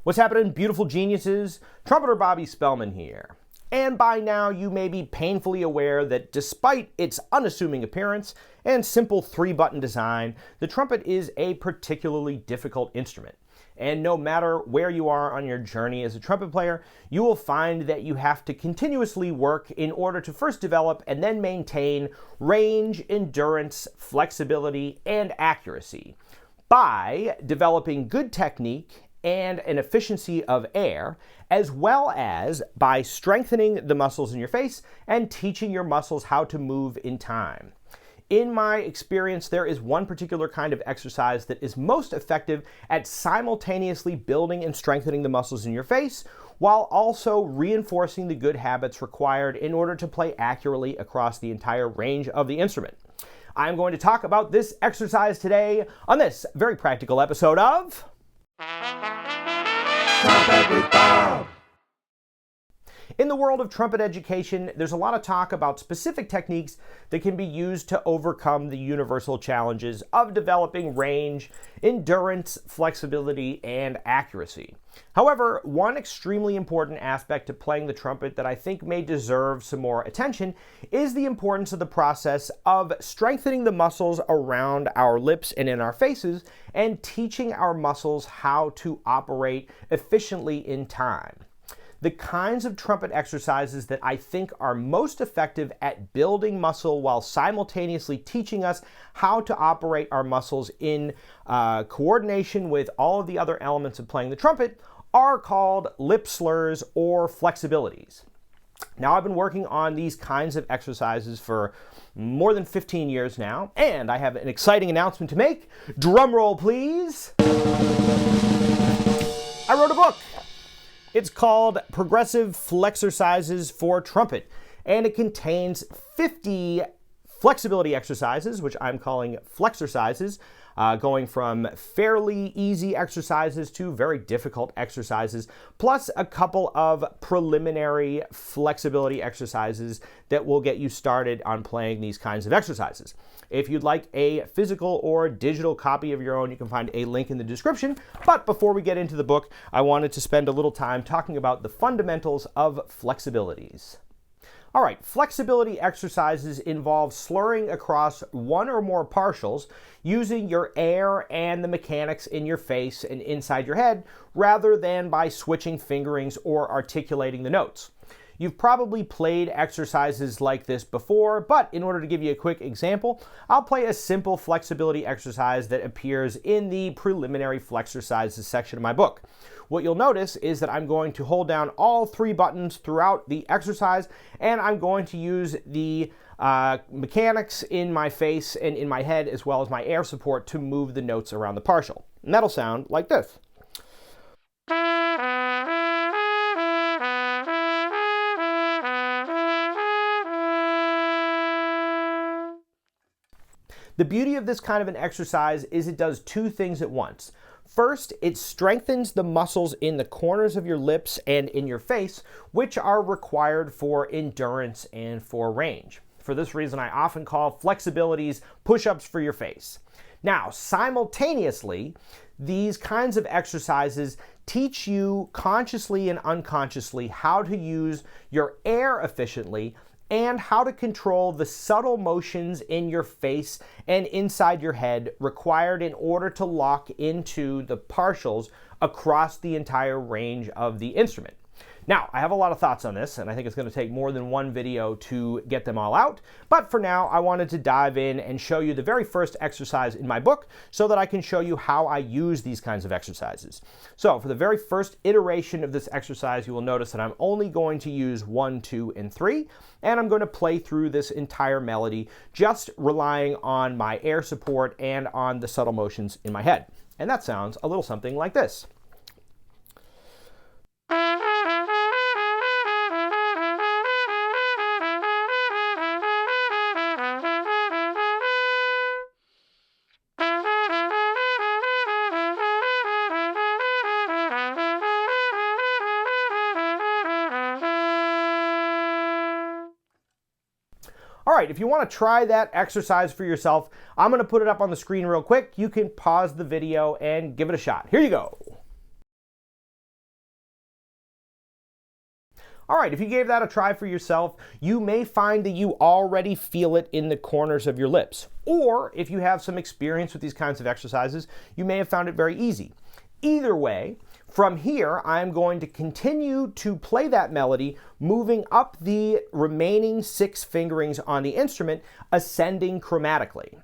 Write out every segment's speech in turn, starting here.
What's happening, beautiful geniuses? Trumpeter Bobby Spellman here. And by now you may be painfully aware that despite its unassuming appearance and simple 3-button design, the trumpet is a particularly difficult instrument. And no matter where you are on your journey as a trumpet player, you will find that you have to continuously work in order to first develop and then maintain range, endurance, flexibility, and accuracy by developing good technique and an efficiency of air, as well as by strengthening the muscles in your face and teaching your muscles how to move in time. In my experience, there is one particular kind of exercise that is most effective at simultaneously building and strengthening the muscles in your face, while also reinforcing the good habits required in order to play accurately across the entire range of the instrument. I'm going to talk about this exercise today on this very practical episode of Trumpet with Bob. In the world of trumpet education, there's a lot of talk about specific techniques that can be used to overcome the universal challenges of developing range, endurance, flexibility, and accuracy. However, one extremely important aspect of playing the trumpet that I think may deserve some more attention is the importance of the process of strengthening the muscles around our lips and in our faces and teaching our muscles how to operate efficiently in time. The kinds of trumpet exercises that I think are most effective at building muscle while simultaneously teaching us how to operate our muscles in coordination with all of the other elements of playing the trumpet are called lip slurs or flexibilities. Now, I've been working on these kinds of exercises for more than 15 years now, and I have an exciting announcement to make. Drum roll, please. I wrote a book. It's called Progressive Flexercises for Trumpet, and it contains 50 flexibility exercises, which I'm calling Flexercises, going from fairly easy exercises to very difficult exercises, plus a couple of preliminary flexibility exercises that will get you started on playing these kinds of exercises. If you'd like a physical or digital copy of your own, you can find a link in the description. But before we get into the book, I wanted to spend a little time talking about the fundamentals of flexibilities. All right, flexibility exercises involve slurring across one or more partials using your air and the mechanics in your face and inside your head, rather than by switching fingerings or articulating the notes. You've probably played exercises like this before, but in order to give you a quick example, I'll play a simple flexibility exercise that appears in the preliminary Flexercises section of my book. What you'll notice is that I'm going to hold down all 3 buttons throughout the exercise, and I'm going to use the mechanics in my face and in my head, as well as my air support, to move the notes around the partial. And that'll sound like this. The beauty of this kind of an exercise is it does 2 things at once. First, it strengthens the muscles in the corners of your lips and in your face, which are required for endurance and for range. For this reason, I often call flexibilities push-ups for your face. Now, simultaneously, these kinds of exercises teach you consciously and unconsciously how to use your air efficiently and how to control the subtle motions in your face and inside your head required in order to lock into the partials across the entire range of the instrument. Now, I have a lot of thoughts on this, and I think it's going to take more than one video to get them all out. But for now, I wanted to dive in and show you the very first exercise in my book so that I can show you how I use these kinds of exercises. So for the very first iteration of this exercise, you will notice that I'm only going to use 1, 2, and 3, and I'm going to play through this entire melody, just relying on my air support and on the subtle motions in my head. And that sounds a little something like this. All right, if you want to try that exercise for yourself, I'm going to put it up on the screen real quick. You can pause the video and give it a shot. Here you go. All right, if you gave that a try for yourself, you may find that you already feel it in the corners of your lips. Or if you have some experience with these kinds of exercises, you may have found it very easy. Either way, from here, I'm going to continue to play that melody, moving up the remaining 6 fingerings on the instrument, ascending chromatically.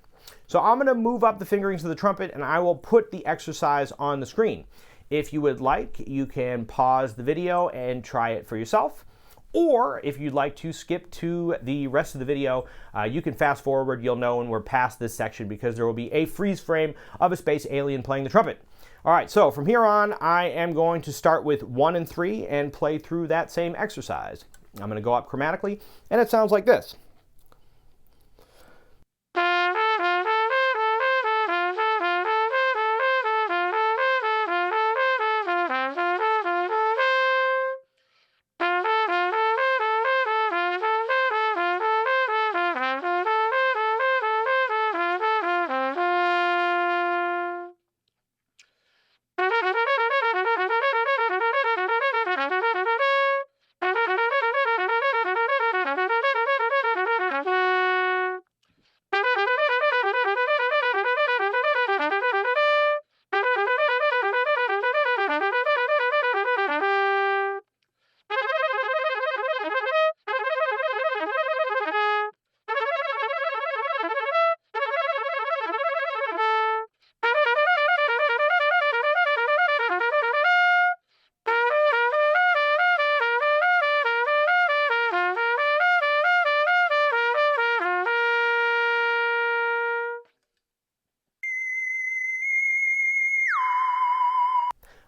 So I'm going to move up the fingerings of the trumpet, and I will put the exercise on the screen. If you would like, you can pause the video and try it for yourself. Or if you'd like to skip to the rest of the video, you can fast forward. You'll know when we're past this section because there will be a freeze frame of a space alien playing the trumpet. All right, so from here on, I am going to start with 1 and 3 and play through that same exercise. I'm going to go up chromatically, and it sounds like this.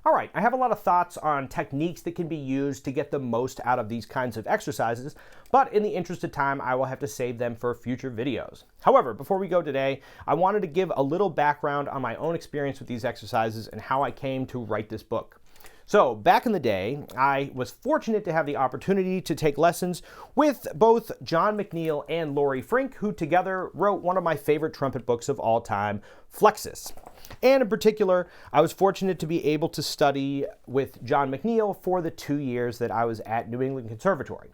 All right, I have a lot of thoughts on techniques that can be used to get the most out of these kinds of exercises, but in the interest of time, I will have to save them for future videos. However, before we go today, I wanted to give a little background on my own experience with these exercises and how I came to write this book. So back in the day, I was fortunate to have the opportunity to take lessons with both John McNeil and Laurie Frink, who together wrote one of my favorite trumpet books of all time, Flexus. And in particular, I was fortunate to be able to study with John McNeil for the 2 years that I was at New England Conservatory.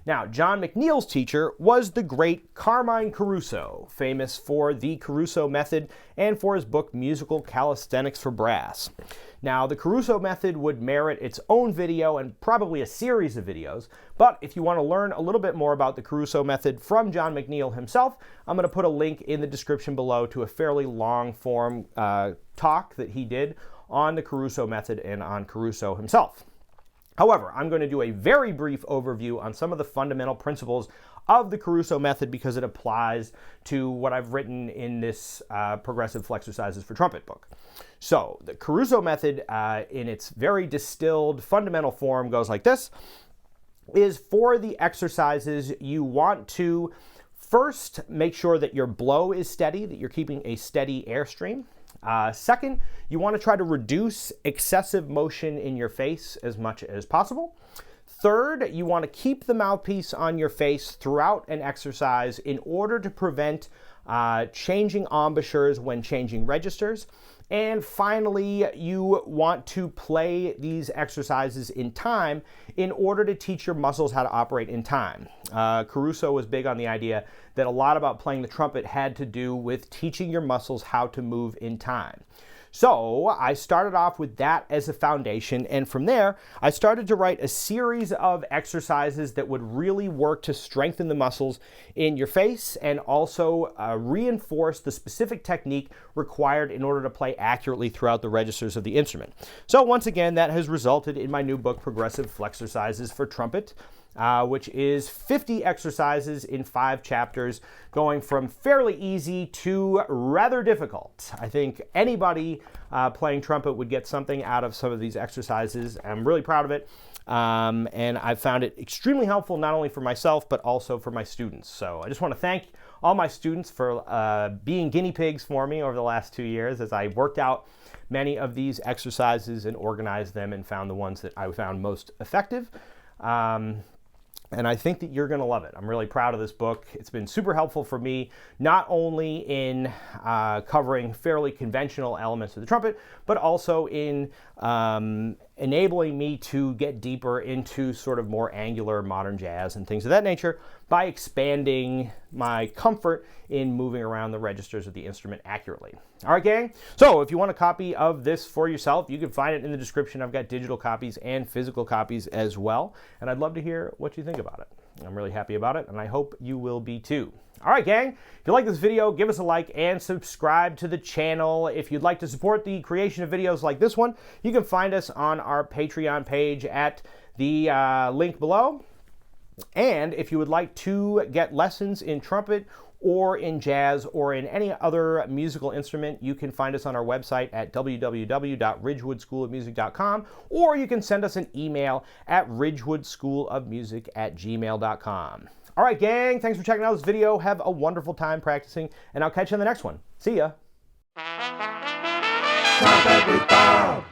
Now, John McNeil's teacher was the great Carmine Caruso, famous for the Caruso method and for his book Musical Calisthenics for Brass. Now, the Caruso method would merit its own video and probably a series of videos, but if you want to learn a little bit more about the Caruso method from John McNeil himself, I'm going to put a link in the description below to a fairly long-form talk that he did on the Caruso method and on Caruso himself. However, I'm going to do a very brief overview on some of the fundamental principles of the Caruso method because it applies to what I've written in this Progressive Flexercises for Trumpet book. So the Caruso method in its very distilled fundamental form goes like this, is for the exercises you want to first make sure that your blow is steady, that you're keeping a steady airstream. Second, you want to try to reduce excessive motion in your face as much as possible. Third, you want to keep the mouthpiece on your face throughout an exercise in order to prevent changing embouchures when changing registers. And finally, you want to play these exercises in time in order to teach your muscles how to operate in time. Caruso was big on the idea that a lot about playing the trumpet had to do with teaching your muscles how to move in time. So I started off with that as a foundation, and from there, I started to write a series of exercises that would really work to strengthen the muscles in your face and also reinforce the specific technique required in order to play accurately throughout the registers of the instrument. So once again, that has resulted in my new book, Progressive Flexercises for Trumpet, which is 50 exercises in 5 chapters, going from fairly easy to rather difficult. I think anybody playing trumpet would get something out of some of these exercises. I'm really proud of it, and I've found it extremely helpful not only for myself, but also for my students. So I just want to thank all my students for being guinea pigs for me over the last 2 years as I worked out many of these exercises and organized them and found the ones that I found most effective. And I think that you're going to love it. I'm really proud of this book. It's been super helpful for me, not only in covering fairly conventional elements of the trumpet, but also in enabling me to get deeper into sort of more angular modern jazz and things of that nature by expanding my comfort in moving around the registers of the instrument accurately. All right, gang? So if you want a copy of this for yourself, you can find it in the description. I've got digital copies and physical copies as well, and I'd love to hear what you think about it. I'm really happy about it, and I hope you will be too. All right, gang, if you like this video, give us a like and subscribe to the channel. If you'd like to support the creation of videos like this one, you can find us on our Patreon page at the link below. And if you would like to get lessons in trumpet or in jazz or in any other musical instrument, you can find us on our website at www.ridgewoodschoolofmusic.com, or you can send us an email at ridgewoodschoolofmusic@gmail.com. All right, gang, thanks for checking out this video. Have a wonderful time practicing, and I'll catch you in the next one. See ya. Trumpet with Bob.